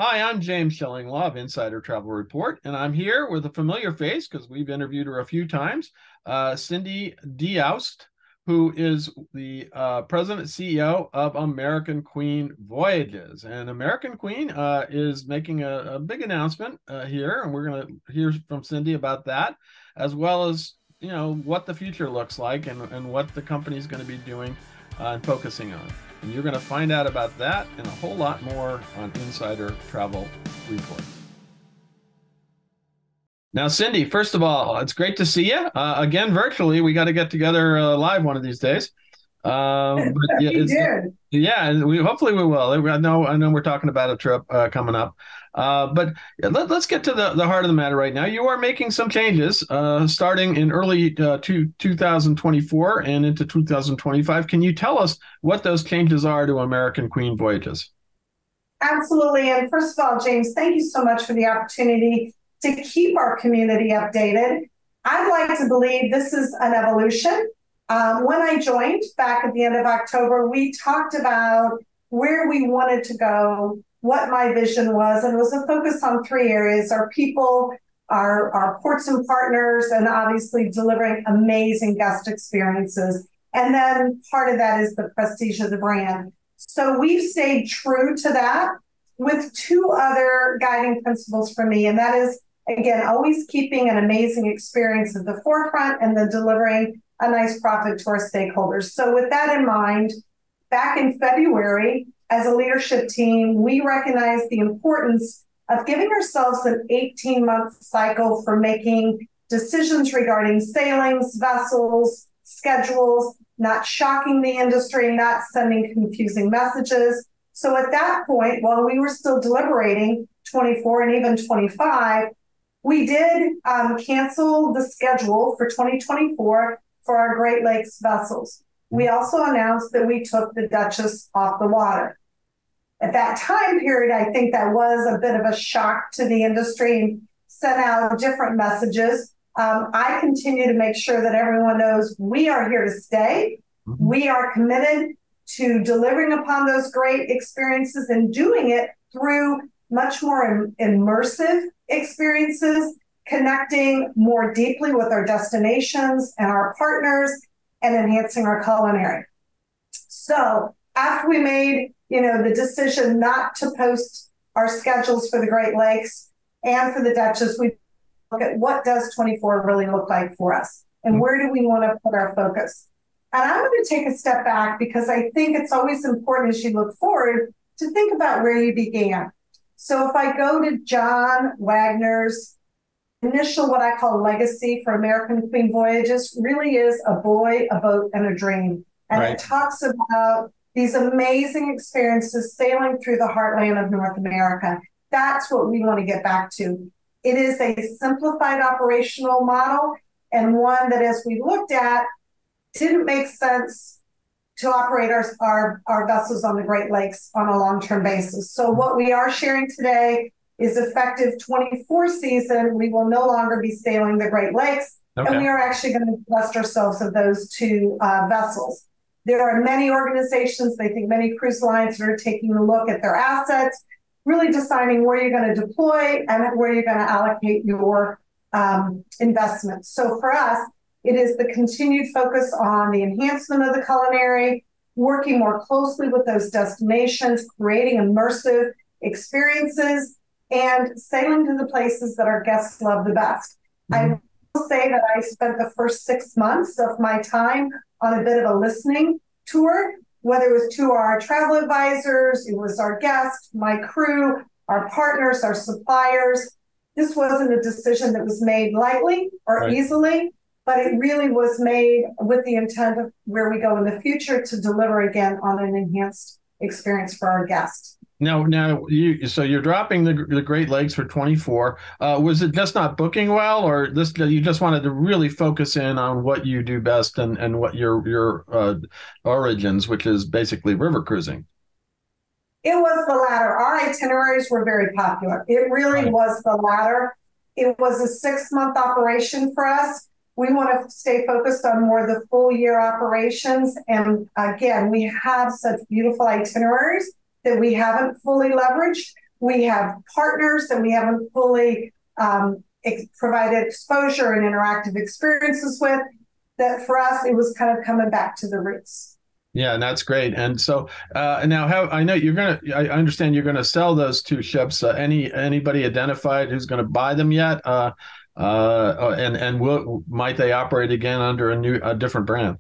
Hi, I'm James Shillinglaw of Insider Travel Report, and I'm here with a familiar face because we've interviewed her a few times, Cindy Deoust, who is the President and CEO of American Queen Voyages. And American Queen is making a big announcement here, and we're going to hear from Cindy about that, as well as what the future looks like and what the company is going to be doing and focusing on. And you're going to find out about that and a whole lot more on Insider Travel Report. Now, Cindy, first of all, it's great to see you again virtually. We got to get together live one of these days. But yeah, You did. and we hopefully we will. I know we're talking about a trip coming up. But let's get to the heart of the matter right now. You are making some changes starting in early 2024 and into 2025. Can you tell us what those changes are to American Queen Voyages? Absolutely. And first of all, James, thank you so much for the opportunity to keep our community updated. I'd like to believe this is an evolution. When I joined back at the end of October, we talked about where we wanted to go, what my vision was, and it was a focus on three areas: our people, our ports and partners, and obviously delivering amazing guest experiences. And then part of that is the prestige of the brand. So we've stayed true to that with two other guiding principles for me, and that is, again, always keeping an amazing experience at the forefront and then delivering a nice profit to our stakeholders. So with that in mind, back in February, as a leadership team, we recognized the importance of giving ourselves an 18-month cycle for making decisions regarding sailings, vessels, schedules, not shocking the industry, not sending confusing messages. So at that point, while we were still deliberating 24 and even 25, we did cancel the schedule for 2024 for our Great Lakes vessels. We also announced that we took the Duchess off the water. At that time period, I think that was a bit of a shock to the industry and sent out different messages. I continue to make sure that everyone knows we are here to stay. Mhm. We are committed to delivering upon those great experiences and doing it through much more immersive experiences, connecting more deeply with our destinations and our partners, and enhancing our culinary. So after we made, the decision not to post our schedules for the Great Lakes and for the Duchess, we look at what does 24 really look like for us and where do we want to put our focus. And I'm going to take a step back because I think it's always important as you look forward to think about where you began. So if I go to John Wagner's initial, what I call legacy for American Queen Voyages, really is a boy, a boat, and a dream. And Right. it talks about these amazing experiences sailing through the heartland of North America. That's what we want to get back to. It is a simplified operational model and one that, as we looked at, didn't make sense to operate our vessels on the Great Lakes on a long-term basis. So what we are sharing today is effective 24 season. We will no longer be sailing the Great Lakes, and Okay. we are actually going to divest ourselves of those two vessels. There are many organizations, I think many cruise lines that are taking a look at their assets, really deciding where you're going to deploy and where you're going to allocate your investments. So for us, it is the continued focus on the enhancement of the culinary, working more closely with those destinations, creating immersive experiences, and sailing to the places that our guests love the best. Mhm. I will say that I spent the first 6 months of my time on a bit of a listening tour, whether it was to our travel advisors, it was our guests, my crew, our partners, our suppliers. This wasn't a decision that was made lightly or Right. easily, but it really was made with the intent of where we go in the future to deliver again on an enhanced experience for our guests. Now you're dropping the Great Lakes for 24. Was it just not booking well, or this you just wanted to really focus in on what you do best and what your origins, which is basically river cruising? It was the latter. Our itineraries were very popular. It really Right. was the latter. It was a 6 month operation for us. We want to stay focused on more of the full year operations. And again, we have such beautiful itineraries that we haven't fully leveraged. We have partners that we haven't fully provided exposure and interactive experiences with. That for us, it was kind of coming back to the roots. Yeah, and that's great. And so now, I know I understand you're gonna sell those two ships. Anybody identified who's going to buy them yet? And might they operate again under a different brand?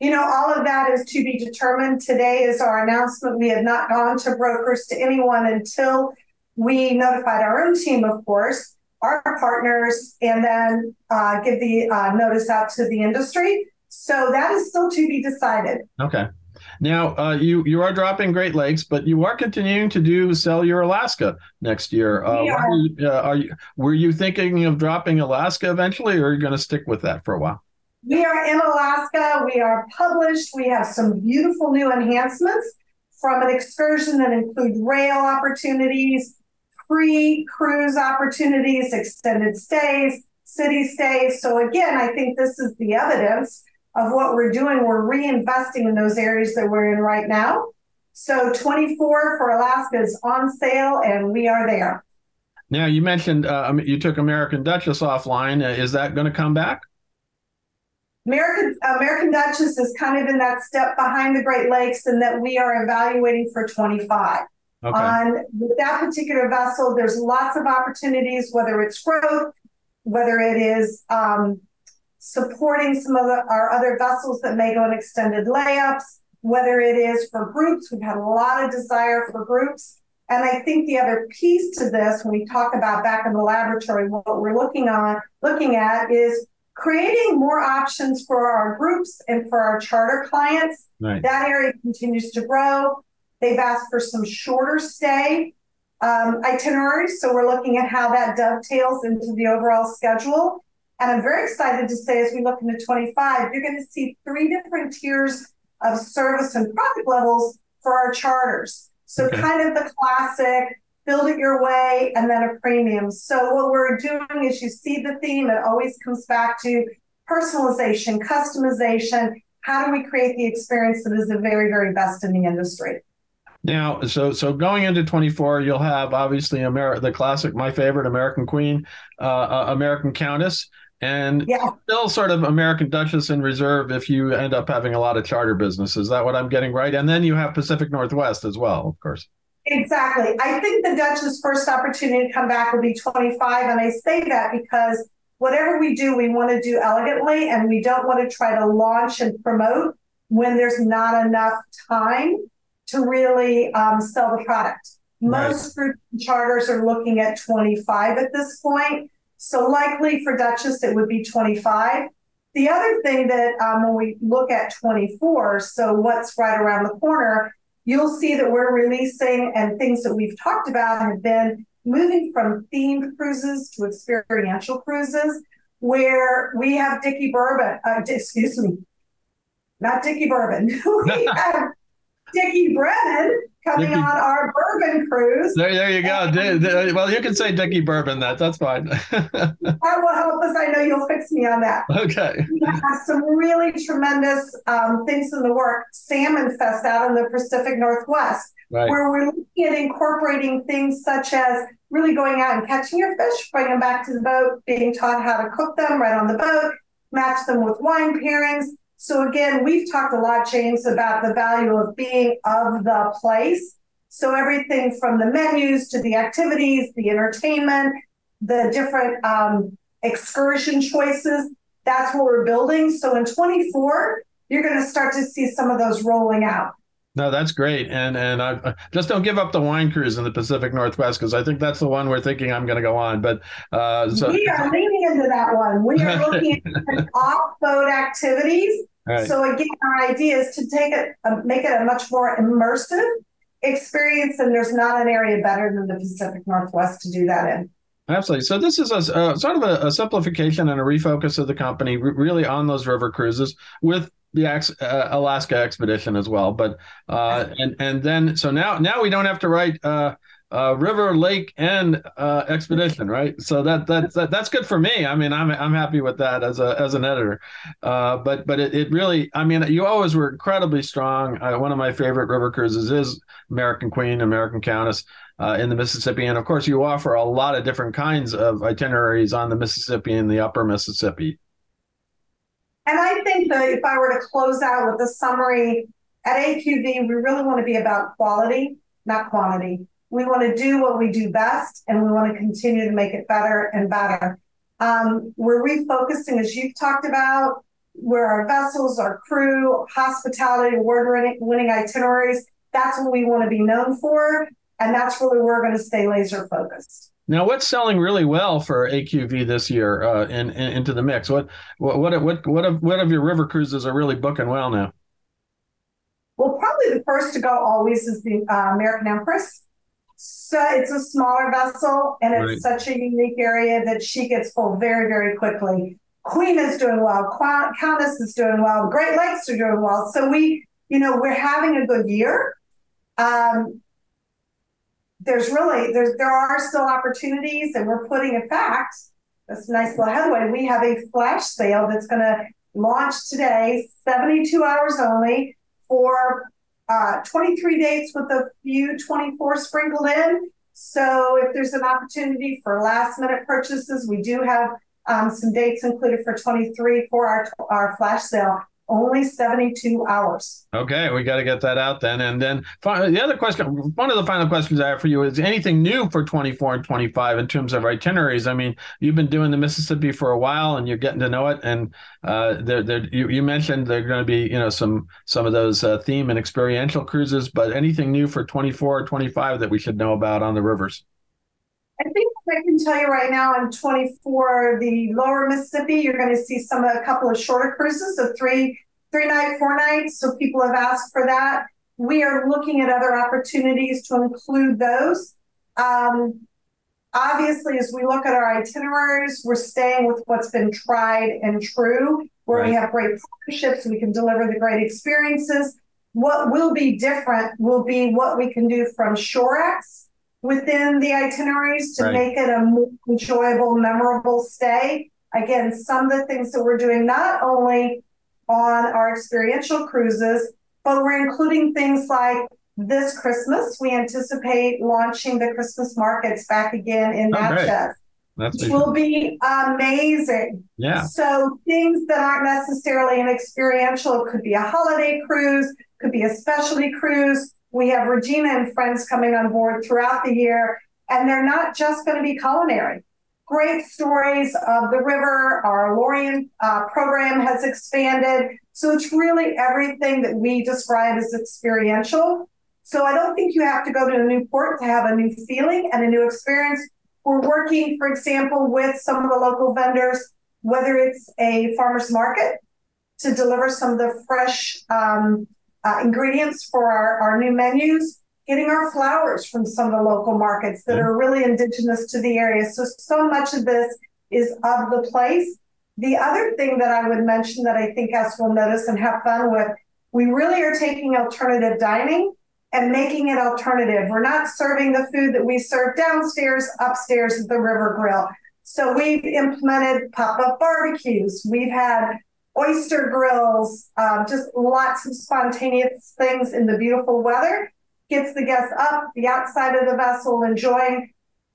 All of that is to be determined. Today is our announcement. We had not gone to brokers, to anyone, until we notified our own team, of course, our partners, and then give the notice out to the industry. So that is still to be decided. Okay. Now, you are dropping Great Lakes, but you are continuing to sell your Alaska next year. Were you thinking of dropping Alaska eventually, or are you going to stick with that for a while? We are in Alaska. We are published. We have some beautiful new enhancements from an excursion that include rail opportunities, pre-cruise opportunities, extended stays, city stays. So again, I think this is the evidence of what we're doing. We're reinvesting in those areas that we're in right now. So 24 for Alaska is on sale, and we are there. Now, you mentioned you took American Duchess offline. Is that going to come back? American Duchess is kind of in that step behind the Great Lakes, and that we are evaluating for 25. Okay. With that particular vessel, there's lots of opportunities, whether it's growth, whether it is supporting some of our other vessels that may go on extended layups, whether it is for groups. We've had a lot of desire for groups. And I think the other piece to this, when we talk about back in the laboratory, what we're looking at is creating more options for our groups and for our charter clients. Right. That area continues to grow. They've asked for some shorter stay itineraries. So we're looking at how that dovetails into the overall schedule. And I'm very excited to say, as we look into 25, you're going to see 3 different tiers of service and product levels for our charters. So kind of the classic, build it your way, and then a premium. So what we're doing is, you see the theme, it always comes back to personalization, customization. How do we create the experience that is the very, very best in the industry? Now, so going into 24, you'll have obviously the classic, my favorite, American Queen, American Countess, and still sort of American Duchess in reserve if you end up having a lot of charter business. Is that what I'm getting right? And then you have Pacific Northwest as well, of course. Exactly. I think the Duchess' first opportunity to come back will be 25. And I say that because whatever we do, we want to do elegantly, and we don't want to try to launch and promote when there's not enough time to really sell the product. Most group charters are looking at 25 at this point. So likely for Duchess, it would be 25. The other thing that when we look at 24, so what's right around the corner, you'll see that we're releasing, and things that we've talked about have been moving from themed cruises to experiential cruises, where we have Dickie Bourbon, not Dickie Bourbon. We have Dickie Brennan coming on our bourbon cruise. There you go. Well, you can say Dickie Bourbon. That's fine. That will help us. I know you'll fix me on that. Okay. We have some really tremendous things in the work. Salmon Fest out in the Pacific Northwest, where we're looking at incorporating things such as really going out and catching your fish, bringing them back to the boat, being taught how to cook them right on the boat, match them with wine pairings. So again, we've talked a lot, James, about the value of being of the place. So everything from the menus to the activities, the entertainment, the different excursion choices, that's what we're building. So in 24, you're going to start to see some of those rolling out. No, that's great. And I just don't give up the wine cruise in the Pacific Northwest, because I think that's the one we're thinking I'm going to go on. But we are leaning into that one. We are looking at off-boat activities. Right. So again, our idea is to make it a much more immersive experience, and there's not an area better than the Pacific Northwest to do that in. Absolutely. So this is a sort of a simplification and a refocus of the company, really on those river cruises, with the Alaska expedition as well. But and then so now we don't have to write river, lake, and expedition, right? So that's good for me. I mean, I'm happy with that as an editor. But it really, I mean, you always were incredibly strong. One of my favorite river cruises is American Queen, American Countess. In the Mississippi, and of course, you offer a lot of different kinds of itineraries on the Mississippi and the Upper Mississippi. And I think that if I were to close out with a summary at AQV, we really want to be about quality, not quantity. We want to do what we do best, and we want to continue to make it better and better. We're refocusing, as you've talked about, where our vessels, our crew, hospitality, award-winning itineraries, that's what we want to be known for. And that's really where we're going to stay laser focused. Now, what's selling really well for AQV this year into the mix? What of your river cruises are really booking well now? Well, probably the first to go always is the American Empress. So it's a smaller vessel, and it's such a unique area that she gets full very, very quickly. Queen is doing well. Countess is doing well. Great Lakes are doing well. So we're having a good year. There are still opportunities, and we're putting, in fact, this nice little headway. We have a flash sale that's going to launch today, 72 hours only, for 23 dates with a few 24 sprinkled in. So if there's an opportunity for last minute purchases, we do have some dates included for 23 for our flash sale. Only 72 hours. Okay, we got to get that out then. And then the other question, one of the final questions I have for you is anything new for 24 and 25 in terms of itineraries? I mean, you've been doing the Mississippi for a while and you're getting to know it. And you mentioned there are going to be, some of those theme and experiential cruises, but anything new for 24 or 25 that we should know about on the rivers? I think I can tell you right now in 24, the lower Mississippi, you're going to see a couple of shorter cruises of three night, 4 nights. So people have asked for that. We are looking at other opportunities to include those. Obviously, as we look at our itineraries, we're staying with what's been tried and true, where we have great partnerships, we can deliver the great experiences. What will be different will be what we can do from Shorex within the itineraries to make it a more enjoyable, memorable stay. Again, some of the things that we're doing not only on our experiential cruises, but we're including things like this Christmas. We anticipate launching the Christmas markets back again in Natchez, which will be amazing. Yeah. So things that aren't necessarily an experiential, it could be a holiday cruise, could be a specialty cruise. We have Regina and friends coming on board throughout the year, and they're not just going to be culinary. Great stories of the river. Our Lorient program has expanded. So it's really everything that we describe as experiential. So I don't think you have to go to a new port to have a new feeling and a new experience. We're working, for example, with some of the local vendors, whether it's a farmer's market to deliver some of the fresh ingredients for our new menus, getting our flowers from some of the local markets that are really indigenous to the area. So much of this is of the place. The other thing that I would mention that I think guests will notice and have fun with, we really are taking alternative dining and making it alternative. We're not serving the food that we serve downstairs, upstairs at the River Grill. So we've implemented pop-up barbecues. We've had oyster grills, just lots of spontaneous things in the beautiful weather. Gets the guests up the outside of the vessel enjoying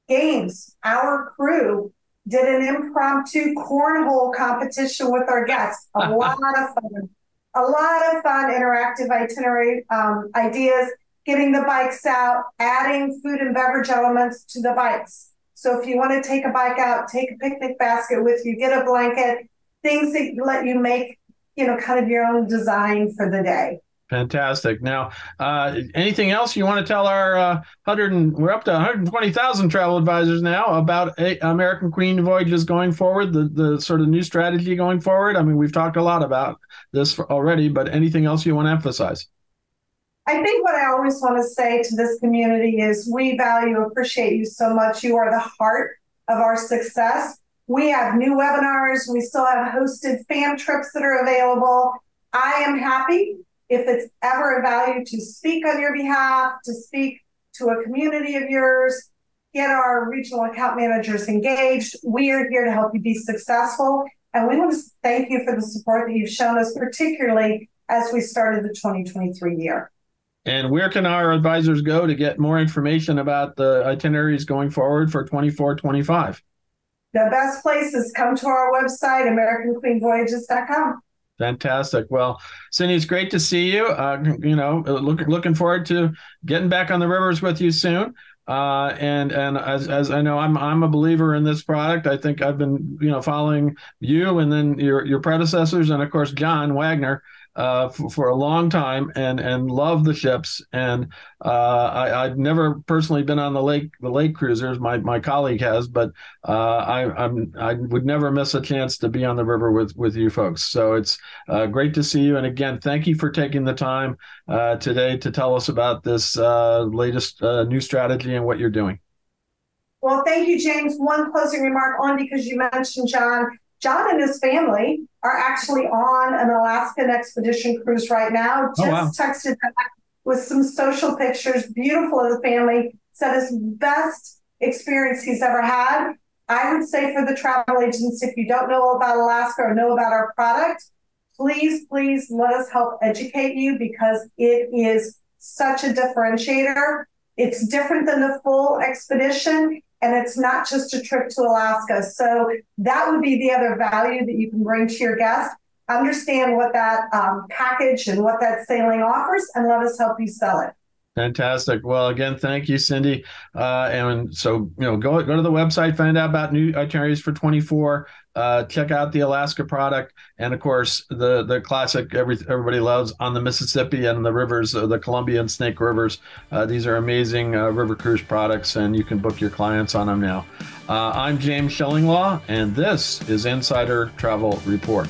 games. Our crew did an impromptu cornhole competition with our guests. A lot of fun interactive itinerary ideas, getting the bikes out, adding food and beverage elements to the bikes. So if you want to take a bike out, take a picnic basket with you, get a blanket, things that let you make, kind of your own design for the day. Fantastic. Now, anything else you want to tell our we're up to 120,000 travel advisors now about American Queen Voyages going forward, the sort of new strategy going forward? I mean, we've talked a lot about this already, but anything else you want to emphasize? I think what I always want to say to this community is we appreciate you so much. You are the heart of our success. We have new webinars. We still have hosted fam trips that are available. I am happy if it's ever a value to speak on your behalf, to speak to a community of yours, get our regional account managers engaged. We are here to help you be successful. And we want to thank you for the support that you've shown us, particularly as we started the 2023 year. And where can our advisors go to get more information about the itineraries going forward for 24-25? The best place is come to our website, AmericanQueenVoyages.com. Fantastic. Well, Cindy, it's great to see you. Looking forward to getting back on the rivers with you soon. And as I know, I'm a believer in this product. I think I've been following you and then your predecessors and of course John Wagner for a long time and love the ships. And I've never personally been on the lake cruisers. My colleague has, but I would never miss a chance to be on the river with you folks. So it's great to see you. And again, thank you for taking the time today to tell us about this latest new strategy and what you're doing. Well, thank you, James. One closing remark on because you mentioned John. John and his family are actually on an Alaskan expedition cruise right now. Just texted back with some social pictures, beautiful of the family, said it's best experience he's ever had. I would say for the travel agents, if you don't know about Alaska or know about our product, please let us help educate you because it is such a differentiator. It's different than the full expedition. And it's not just a trip to Alaska. So that would be the other value that you can bring to your guest. Understand what that package and what that sailing offers, and let us help you sell it. Fantastic. Well, again, thank you, Cindy. And so, go to the website, find out about new itineraries for 24. Check out the Alaska product, and of course, the classic everybody loves On the Mississippi and the rivers, the Columbia and Snake Rivers. These are amazing river cruise products, and you can book your clients on them now. I'm James Shillinglaw, and this is Insider Travel Report.